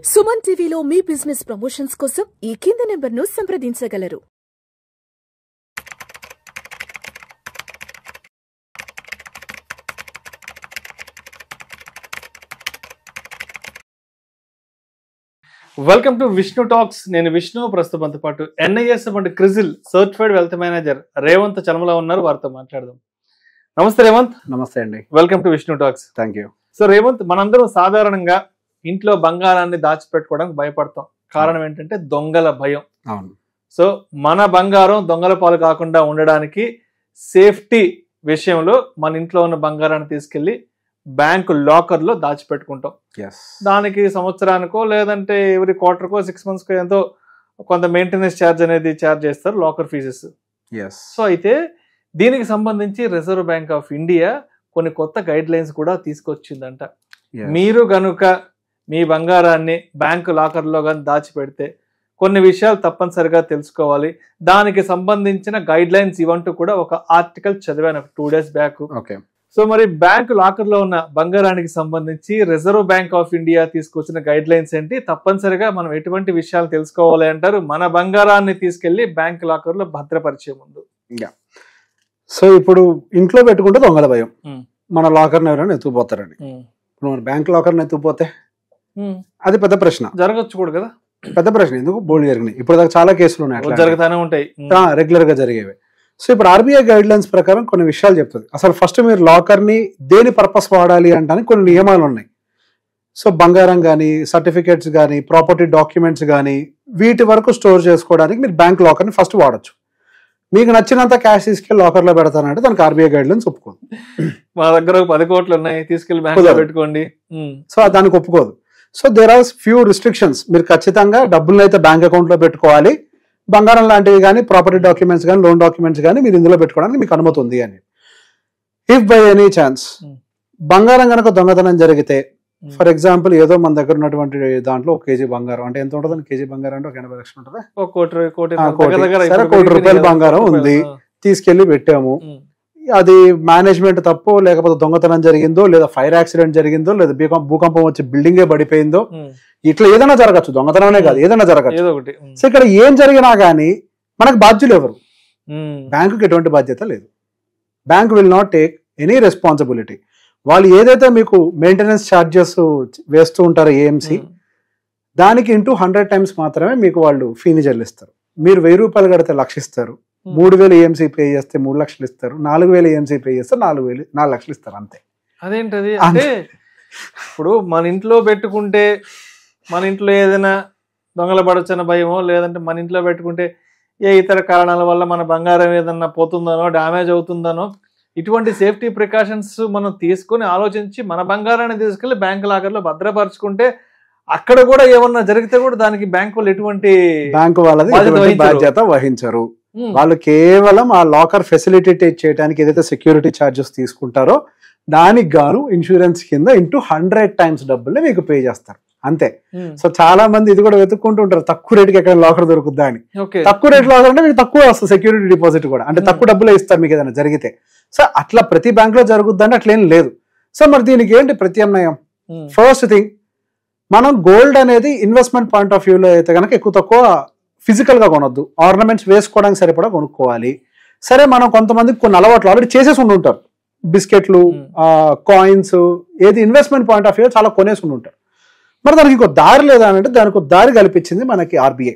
సుమన్ టీవీలో మీ business promotions కోసం ఈ కింది నెంబర్ను సంప్రదించగలరు. Welcome to Vishnu talks. నేను విష్ణు. ప్రస్తుతంతో పాటు NISM and CRISIL certified wealth manager Revanth Chalamala ఉన్నారు. వారితో మాట్లాడదాం. నమస్తే రేవంత్. నమస్తే అండి. Welcome to Vishnu talks. Thank you. So Revanth, మనందరం సాధారణంగా ఇంట్లో బంగారాన్ని దాచిపెట్టుకోవడానికి భయపడతాం. కారణం ఏంటంటే దొంగల భయం. అవును. సో మన బంగారం దొంగల పాలు కాకుండా ఉండడానికి సేఫ్టీ విషయంలో మన ఇంట్లో ఉన్న బంగారాన్ని తీసుకెళ్లి బ్యాంకు లాకర్ లో దాచిపెట్టుకుంటాం. దానికి సంవత్సరానికో లేదంటే ఎవరి క్వార్టర్కో 6 monthsకో ఎంతో కొంత మెయింటెనెన్స్ ఛార్జ్ అనేది ఛార్జ్ చేస్తారు, లాకర్ ఫీజెస్. సో అయితే దీనికి సంబంధించి రిజర్వ్ బ్యాంక్ ఆఫ్ ఇండియా కొన్ని కొత్త గైడ్ లైన్స్ కూడా తీసుకొచ్చిందంట. మీరు గనుక మీ బంగారాన్ని బ్యాంకు లాకర్లో కానీ దాచిపెడితే కొన్ని విషయాలు తప్పనిసరిగా తెలుసుకోవాలి. దానికి సంబంధించిన గైడ్ లైన్స్ ఇవంటూ కూడా ఒక ఆర్టికల్ చదివాను 2 days బ్యాక్. సో మరి బ్యాంకు లాకర్ లో ఉన్న బంగారానికి సంబంధించి రిజర్వ్ బ్యాంక్ ఆఫ్ ఇండియా తీసుకొచ్చిన గైడ్ లైన్స్ ఏంటి, తప్పనిసరిగా మనం ఎటువంటి విషయాలు తెలుసుకోవాలి అంటారు మన బంగారాన్ని తీసుకెళ్లి బ్యాంక్ లాకర్ లో భద్రపరిచే ముందు? సో ఇప్పుడు ఇంట్లో పెట్టుకుంటే దొంగల భయం, మన లాకర్ ఎవరైనా ఎత్తుకుపోతారని. ఇప్పుడు మన బ్యాంక్ లాకర్ ఎత్తుకుపోతే అది పెద్ద ప్రశ్న. జరగచ్చు కూడా కదా, పెద్ద ప్రశ్న. ఎందుకు బోల్డ్ జరిగినాయి. ఇప్పుడు దాకా చాలా కేసులు ఉన్నాయి, జరుగుతూనే ఉంటాయి, రెగ్యులర్ గా జరిగేవి. సో ఇప్పుడు RBI గైడ్ లైన్స్ ప్రకారం కొన్ని విషయాలు చెప్తుంది. అసలు ఫస్ట్ మీరు లాకర్ ని దేని పర్పస్ వాడాలి అంటే కొన్ని నియమాలు ఉన్నాయి. సో బంగారం కానీ, సర్టిఫికేట్స్ కానీ, ప్రాపర్టీ డాక్యుమెంట్స్ కానీ, వీటి వరకు స్టోర్ చేసుకోవడానికి మీరు బ్యాంక్ లాకర్ ని ఫస్ట్ వాడచ్చు. మీకు నచ్చినంత క్యాష్ తీసుకెళ్లి లాకర్ లో పెడతానంటే దానికి RBI గైడ్ లైన్స్ ఒప్పుకోదు. మా దగ్గర 10 కోట్లు ఉన్నాయి, తీసుకెళ్లి బ్యాంక్ లో పెట్టుకోండి, సో దానికి ఒప్పుకోదు. So there are few restrictions. మీరు ఖచ్చితంగా డబ్బులను అయితే బ్యాంక్ అకౌంట్ లో పెట్టుకోవాలి. బంగారం లాంటివి కానీ, ప్రాపర్టీ డాక్యుమెంట్స్ కానీ, లోన్ డాక్యుమెంట్స్ కానీ మీరు ఇందులో పెట్టుకోవడానికి మీకు అనుమతి ఉంది అని. ఇఫ్ బై ఎనీ ఛాన్స్ బంగారం కనుక దొంగతనం జరిగితే, ఫర్ ఎగ్జాంపుల్ ఏదో మన దగ్గర ఉన్నటువంటి దాంట్లో 1 kg బంగారం అంటే ఎంత ఉంటుంది? kg బంగారం అంటే 80 లక్షలు ఉంటుంది. 1 కోటి రూపాయల బంగారం ఉంది, తీసుకెళ్లి పెట్టాము. అది మేనేజ్మెంట్ తప్పు, లేకపోతే దొంగతనం జరిగిందో, లేదా ఫైర్ యాక్సిడెంట్ జరిగిందో, లేదా భూకంపం వచ్చి బిల్డింగే పడిపోయిందో, ఇట్లా ఏదైనా జరగచ్చు. దొంగతనమే కాదు, ఏదైనా జరగచ్చు. సో ఇక్కడ ఏం జరిగినా గానీ మనకు బాధ్యులు ఎవరు? బ్యాంకుకి ఎటువంటి బాధ్యత లేదు. Bank will not take any responsibility. వాళ్ళు ఏదైతే మీకు మెయింటెనెన్స్ ఛార్జెస్ వేస్తూ ఉంటారో AMC, దానికి ఇంటూ 100 times మాత్రమే మీకు వాళ్ళు ఫీని చెల్లిస్తారు. మీరు 1000 రూపాయలు కడితే 1 లక్ష ఇస్తారు, 3000 AMC పే చేస్తే 3 లక్షలు ఇస్తారు, 4000 AMC పే చేస్తే 4 లక్షలు ఇస్తారు, అంతే. అదేంటది అంటే ఇప్పుడు మన ఇంట్లో పెట్టుకుంటే మన ఇంట్లో ఏదైనా దొంగల పడొచ్చన్న భయమో, లేదంటే మన ఇంట్లో పెట్టుకుంటే ఏ ఇతర కారణాల వల్ల మన బంగారం ఏదన్నా పోతుందనో, డ్యామేజ్ అవుతుందనో, ఇటువంటి సేఫ్టీ ప్రికాషన్స్ మనం తీసుకుని ఆలోచించి మన బంగారాన్ని తీసుకెళ్లి బ్యాంక్ లాకర్లో భద్రపరుచుకుంటే అక్కడ కూడా ఏమన్నా జరిగితే కూడా దానికి బ్యాంక్ వాళ్ళు ఎటువంటి బాధ్యత వహించరు. వాళ్ళు కేవలం ఆ లాకర్ ఫెసిలిటేట్ చేయడానికి ఏదైతే సెక్యూరిటీ ఛార్జెస్ తీసుకుంటారో దానికి గాను ఇన్సూరెన్స్ కింద ఇంటూ 100 times డబ్బుల్ని మీకు పే చేస్తారు, అంతే. సో చాలా మంది ఇది కూడా వెతుక్కుంటూ ఉంటారు, తక్కువ రేటుకి ఎక్కడ లాకర్ దొరుకుద్దా అని. తక్కువ రేట్ లాకర్ అంటే మీకు తక్కువ వస్తుంది, సెక్యూరిటీ డిపాజిట్ కూడా అంటే తక్కువ డబ్బులే ఇస్తారు మీకు ఏదైనా జరిగితే. సో అట్లా ప్రతి బ్యాంక్ లో జరుగుద్ది అంటే అట్లేం లేదు. సో మరి దీనికి ఏంటి ప్రత్యామ్నాయం? ఫస్ట్ థింగ్, మనం గోల్డ్ అనేది ఇన్వెస్ట్మెంట్ పాయింట్ ఆఫ్ వ్యూలో అయితే కనుక ఎక్కువ తక్కువ ఫిజికల్ గా కొనొద్దు, ఆర్నమెంట్స్ వేసుకోవడానికి సరిపడా కొనుక్కోవాలి. సరే, మనం కొంతమందికి కొన్ని అలవాట్లు ఆల్రెడీ చేసేసి ఉండుంటారు, బిస్కెట్లు, కాయిన్స్, ఏది ఇన్వెస్ట్మెంట్ పాయింట్ ఆఫ్ వ్యూ చాలా కొనేసి ఉండుంటారు. మరి దానికి ఇంకో దారి లేదా అంటే దానికి ఒక దారి కల్పించింది మనకి RBI.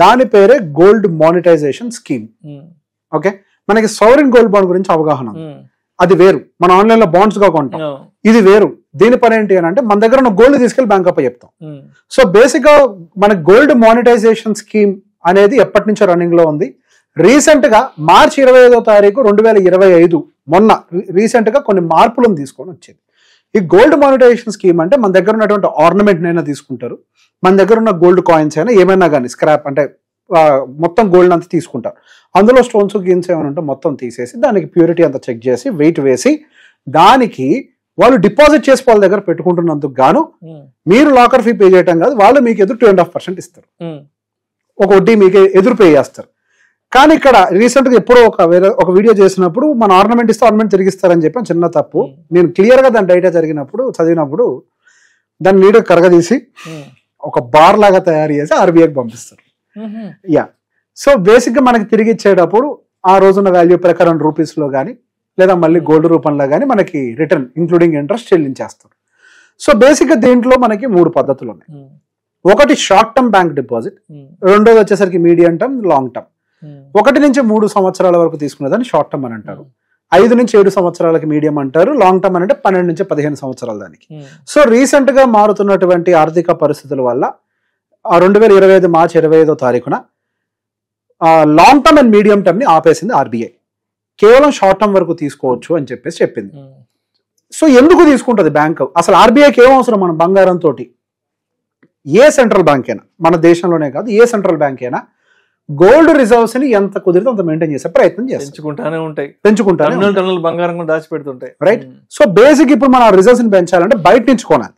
దాని పేరే గోల్డ్ మానిటైజేషన్ స్కీమ్. ఓకే, మనకి సోవరెన్ గోల్డ్ బాండ్ గురించి అవగాహన ఉంది. అది వేరు, మన ఆన్లైన్ లో బాండ్స్ గా కొంటాం, ఇది వేరు. దీని పని ఏంటి అని అంటే మన దగ్గర ఉన్న గోల్డ్ తీసుకెళ్లి బ్యాంక్ అప్ చెప్తాం. సో బేసిక్ గా మన గోల్డ్ మానిటైజేషన్ స్కీమ్ అనేది ఎప్పటి నుంచో రన్నింగ్ లో ఉంది. రీసెంట్ గా March 25వ తారీఖు 2025 మొన్న రీసెంట్ గా కొన్ని మార్పులను తీసుకొని వచ్చింది. ఈ గోల్డ్ మానిటైజేషన్ స్కీమ్ అంటే మన దగ్గర ఉన్నటువంటి ఆర్నమెంట్ అయినా తీసుకుంటారు, మన దగ్గర ఉన్న గోల్డ్ కాయిన్స్ అయినా ఏమైనా కానీ స్క్రాప్ అంటే మొత్తం గోల్డ్ అంతా తీసుకుంటారు. అందులో స్టోన్స్ గిన్స్ ఏమైనా ఉంటే మొత్తం తీసేసి దానికి ప్యూరిటీ అంతా చెక్ చేసి వెయిట్ వేసి దానికి వాళ్ళు డిపాజిట్ చేసి వాళ్ళ దగ్గర పెట్టుకుంటున్నందుకు గాను మీరు లాకర్ ఫీ పే చేయటం కాదు, వాళ్ళు మీకు ఎదురు 2.5% ఇస్తారు. ఒక వడ్డీ మీకు ఎదురు పే చేస్తారు. కానీ ఇక్కడ రీసెంట్ గా ఎప్పుడో ఒక వీడియో చేసినప్పుడు మన ఆర్నమెంట్ ఇస్తే ఆర్నమెంట్ తిరిగిస్తారని చెప్పి చిన్న తప్పు. నేను క్లియర్ గా దాని డేటా చదివినప్పుడు దాన్ని నీట్గా కరగదీసి ఒక బార్ లాగా తయారు చేసి ఆర్బీఐకి పంపిస్తారు. యా, సో బేసిక్ గా మనకి తిరిగి ఇచ్చేటప్పుడు ఆ రోజున్న వాల్యూ ప్రకారం రూపీస్లో కానీ లేదా మళ్ళీ గోల్డ్ రూపంలో కానీ మనకి రిటర్న్ ఇంక్లూడింగ్ ఇంట్రెస్ట్ చెల్లించేస్తారు. సో బేసిక్ గా దీంట్లో మనకి 3 పద్ధతులు ఉన్నాయి. ఒకటి షార్ట్ టర్మ్ బ్యాంక్ డిపాజిట్, రెండోది వచ్చేసరికి మీడియం టర్మ్, లాంగ్ టర్మ్. 1 నుంచి 3 సంవత్సరాల వరకు తీసుకునేదాన్ని షార్ట్ టర్మ్ అని అంటారు. 5 నుంచి 7 సంవత్సరాలకి మీడియం అంటారు. లాంగ్ టర్మ్ అంటే 12 నుంచి 15 సంవత్సరాల దానికి. సో రీసెంట్ గా మారుతున్నటువంటి ఆర్థిక పరిస్థితుల వల్ల 2025 మార్చి 25వ తారీఖున long term and medium term ని ఆపేసింది ఆర్బీఐ. కేవలం షార్ట్ టర్మ్ వరకు తీసుకోవచ్చు అని చెప్పేసి చెప్పింది. సో ఎందుకు తీసుకుంటుంది బ్యాంక్? అసలు ఆర్బీఐకి ఏం అవసరం? మన బంగారం తోటి ఏ సెంట్రల్ బ్యాంక్ అయినా, మన దేశంలోనే కాదు ఏ సెంట్రల్ బ్యాంక్ అయినా గోల్డ్ రిజర్వ్స్ ని ఎంత కుదిరితే అంత మెయింటైన్ చేసే ప్రయత్నం చేస్తారు, పెంచుకుంటానే బంగారం దాచిపెడుతుంటాయి. రైట్. సో బేసిక్ ఇప్పుడు మన రిజర్వ్స్ ని పెంచాలంటే బయట నుంచి కొనాలి.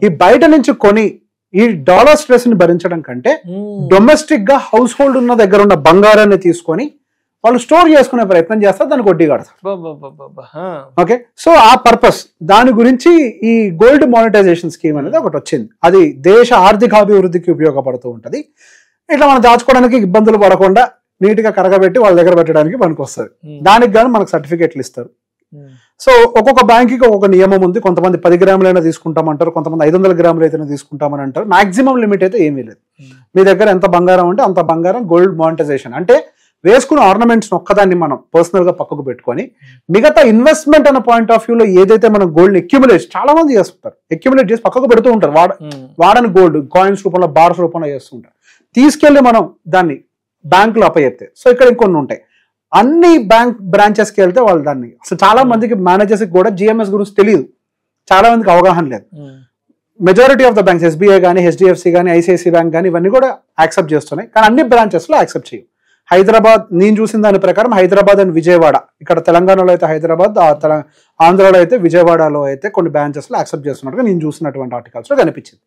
ఈ బయట నుంచి కొని ఈ డాలర్ స్ట్రెస్ ని భరించడం కంటే డొమెస్టిక్ గా హౌస్ హోల్డ్ ఉన్న దగ్గర ఉన్న బంగారాన్ని తీసుకొని వాళ్ళు స్టోర్ చేసుకునే ప్రయత్నం చేస్తారు, దానికి వడ్డీ కడతారు. ఓకే, సో ఆ పర్పస్ దాని గురించి ఈ గోల్డ్ మానిటైజేషన్ స్కీమ్ అనేది ఒకటి వచ్చింది. అది దేశ ఆర్థికాభివృద్ధికి ఉపయోగపడుతూ ఉంటది. ఇట్లా మనం దాచుకోవడానికి ఇబ్బందులు పడకుండా నీట్ గా కరగబెట్టి వాళ్ళ దగ్గర పెట్టడానికి మనకు వస్తుంది. దానికి గాను మనకు సర్టిఫికెట్లు ఇస్తారు. సో ఒక్కొక్క బ్యాంక్కి ఒక్కొక్క నియమం ఉంది. కొంతమంది 10 గ్రాములైనా తీసుకుంటామంటారు, కొంతమంది 500 గ్రాములు అయితేనే తీసుకుంటామని అంటారు. మాక్సిమం లిమిట్ అయితే ఏమీ లేదు. మీ దగ్గర ఎంత బంగారం ఉంటే అంత బంగారం గోల్డ్ మానిటైజేషన్ అంటే వేసుకున్న ఆర్నమెంట్స్ ఒక్కదాన్ని మనం పర్సనల్ గా పక్కకు పెట్టుకొని మిగతా ఇన్వెస్ట్మెంట్ అనే పాయింట్ ఆఫ్ వ్యూలో ఏదైతే మనం గోల్డ్ ఎక్యుములేట్ చాలా మంది చేస్తుంటారు, ఎక్యుములేట్ చేసి పక్కకు పెడుతూ ఉంటారు. వాడని గోల్డ్ కాయిన్స్ రూపంలో బార్స్ రూపంలో చేస్తుంటారు. తీసుకెళ్లి మనం దాన్ని బ్యాంకులో అప్పచెప్తే, సో ఇక్కడ ఇంకొన్ని ఉంటాయి. అన్ని బ్యాంక్ బ్రాంచెస్కి వెళ్తే వాళ్ళు దాన్ని అసలు చాలా మందికి మేనేజర్స్ కూడా జిఎంఎస్ గురించి తెలియదు, చాలా మందికి అవగాహన లేదు. Majority of the banks SBI కానీ హెచ్డిఎఫ్సి కానీ ఐసిఐసి బ్యాంక్ కానీ ఇవన్నీ కూడా యాక్సెప్ట్ చేస్తున్నాయి, కానీ అన్ని బ్రాంచెస్ లో యాక్సెప్ట్ చేయవు. హైదరాబాద్ నేను చూసిన దాని ప్రకారం హైదరాబాద్ అండ్ విజయవాడ, ఇక్కడ తెలంగాణలో అయితే హైదరాబాద్, ఆంధ్రాలో అయితే విజయవాడలో అయితే కొన్ని బ్రాంచెస్ లో యాక్సెప్ట్ చేస్తున్నట్టుగా నేను చూసినటువంటి ఆర్టికల్స్ లో కనిపించింది.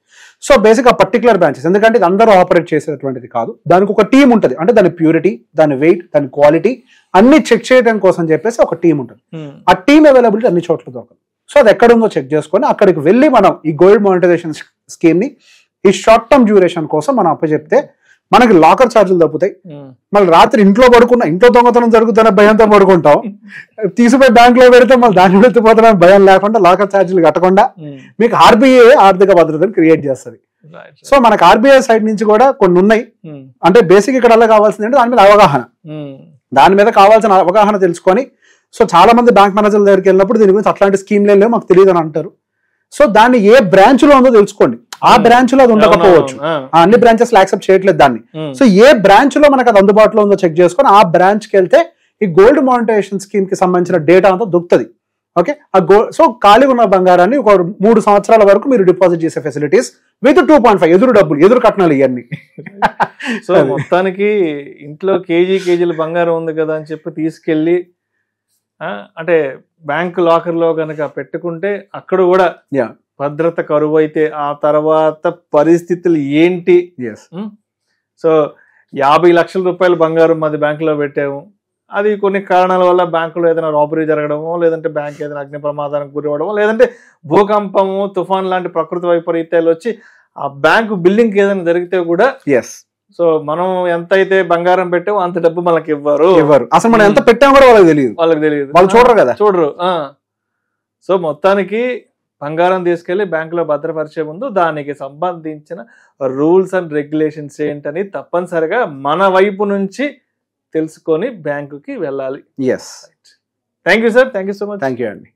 సో బేసిక్ ఆ పర్టికులర్ బ్రాంచెస్, ఎందుకంటే ఇది అందరూ ఆపరేట్ చేసేటువంటిది కాదు, దానికి ఒక టీం ఉంటుంది. అంటే దాని ప్యూరిటీ, దాని వెయిట్, దాని క్వాలిటీ అన్ని చెక్ చేయడం కోసం చెప్పేసి ఒక టీం ఉంటుంది. ఆ టీం అవైలబిలిటీ అన్ని చోట్ల దొరకదు. సో అది ఎక్కడుందో చెక్ చేసుకొని అక్కడికి వెళ్ళి మనం ఈ గోల్డ్ మానిటైజేషన్ స్కీమ్ ని ఈ షార్ట్ టర్మ్ డ్యూరేషన్ కోసం మనం అప్పచెప్తే మనకి లాకర్ ఛార్జీలు తప్పుతాయి. మళ్ళీ రాత్రి ఇంట్లో దొంగతనం జరుగుతున్న భయంతో పడుకుంటాం. తీసుకుపోయి బ్యాంక్ లో పెడితే మళ్ళీ దాన్ని ఎత్తిపోతున్న భయం లేకుండా లాకర్ ఛార్జీలు కట్టకుండా మీకు ఆర్బీఐ ఆర్థిక భద్రతను క్రియేట్ చేస్తుంది. సో మనకు ఆర్బీఐ సైడ్ నుంచి కూడా కొన్ని ఉన్నాయి. అంటే బేసిక్ ఇక్కడ అలా కావాల్సింది అంటే దాని మీద కావాల్సిన అవగాహన తెలుసుకొని, సో చాలా మంది బ్యాంక్ మేనేజర్ల దగ్గరికి వెళ్ళినప్పుడు దీని గురించి అట్లాంటి స్కీమ్లు లేవు మాకు తెలియదు అని అంటారు. సో దాన్ని ఏ బ్రాంచ్ లో ఉందో తెలుసుకోండి. ఆ బ్రాంచ్ లో అది ఉండకపోవచ్చు, అన్ని బ్రాంచెస్ లో యాక్సెప్ట్ చేయట్లేదు దాన్ని. సో ఏ బ్రాంచ్ లో మనకు అది అందుబాటులో ఉందో చెక్ చేసుకొని ఆ బ్రాంచ్ కి వెళ్తే ఈ గోల్డ్ మానిటైజేషన్ స్కీమ్ కి సంబంధించిన డేటా అంతా దొరుకుతుంది. ఓకే, సో ఖాళీ ఉన్న బంగారాన్ని ఒక 3 సంవత్సరాల వరకు మీరు డిపాజిట్ చేసే ఫెసిలిటీస్ విత్ 2.5 ఎదురు కట్నాలు ఇవన్నీ. సో మొత్తానికి ఇంట్లో కేజీల బంగారం ఉంది కదా అని చెప్పి తీసుకెళ్లి అంటే బ్యాంక్ లాకర్ లో కనుక పెట్టుకుంటే అక్కడ కూడా భద్రత కరువు అయితే ఆ తర్వాత పరిస్థితులు ఏంటి? సో 50 లక్షల రూపాయలు బంగారం అది బ్యాంకులో పెట్టాము, అది కొన్ని కారణాల వల్ల బ్యాంకులో ఏదైనా రాబరీ జరగడమో, లేదంటే బ్యాంక్ ఏదైనా అగ్ని ప్రమాదానికి గురి అవ్వడమో, లేదంటే భూకంపము, తుఫాన్ లాంటి ప్రకృతి వైపరీత్యాలు వచ్చి ఆ బ్యాంకు బిల్డింగ్ ఏదైనా జరిగితే కూడా సో మనం ఎంత అయితే బంగారం పెట్టామో అంత డబ్బు మనకి ఇవ్వరు. అసలు మనం ఎంత పెట్టామో కూడా వాళ్ళకి తెలియదు, వాళ్ళు చూడరు కదా, చూడరు. సో మొత్తానికి బంగారం తీసుకెళ్లి బ్యాంకులో భద్రపరిచే ముందు దానికి సంబంధించిన రూల్స్ అండ్ రెగ్యులేషన్స్ ఏంటని తప్పనిసరిగా మన వైపు నుంచి తెలుసుకొని బ్యాంకుకి వెళ్ళాలి. Yes, thank you sir, thank you so much. Thank you అండి.